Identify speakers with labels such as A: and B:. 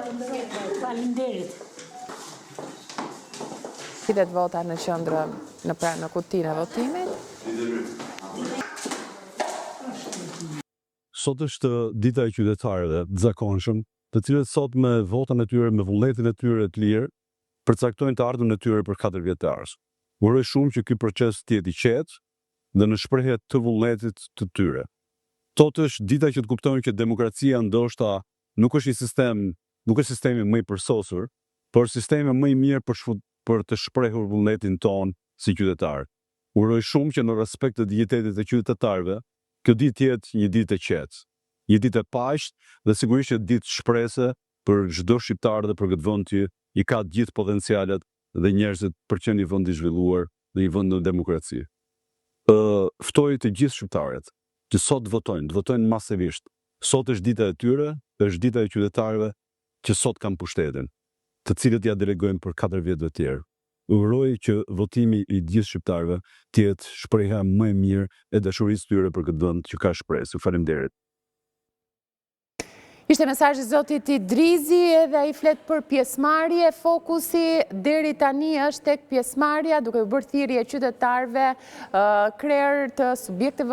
A: Faleminderit.
B: Fitet vota në qendrë në kutinë e votimit.
C: Sot është dita e qytetarëve të zakonshëm, të cilët sot me votën e tyre, me vullnetin e tyre të lirë, përcaktojnë të ardhmën e tyre për 4 vjetarës. Uroj shumë që ky proces të jetë i qetë dhe në shprehje të vullnetit të tyre. Sot është dita që të kuptojnë që demokracia ndoshta nuk është sistemi më i përsosur, por sistemi më i mirë për të shprehur vullnetin ton si qytetar. Uroj shumë që në respekt të dignitetit të qytetarëve, kjo ditë jetë një ditë e qetë, një ditë e paqë dhe sigurisht që ditë shprehse për çdo shqiptar dhe për këtë vend që i ka të gjithë potencialet dhe njerëzit për që një vend i zhvilluar dhe një vend në demokraci. Ftoj të gjithë shqiptarët që sot të votojnë masivisht. Sot është dita e tyre, është dita e qytetarëve që sot kanë pushtetin, të cilët ja delegojnë për 4 vjet të tjerë. Uroj që votimi i gjithë shqiptarëve të jetë shprehja më e mirë e dashurisë tyre për këtë vend që ka shpresë. Faleminderit.
B: Ishte mesazhi zotit Idrizi edhe ai flet për pjesëmarrje, fokusi deri tani është tek pjesëmarrja duke u bërë thirrje qytetarëve, krerë të subjekteve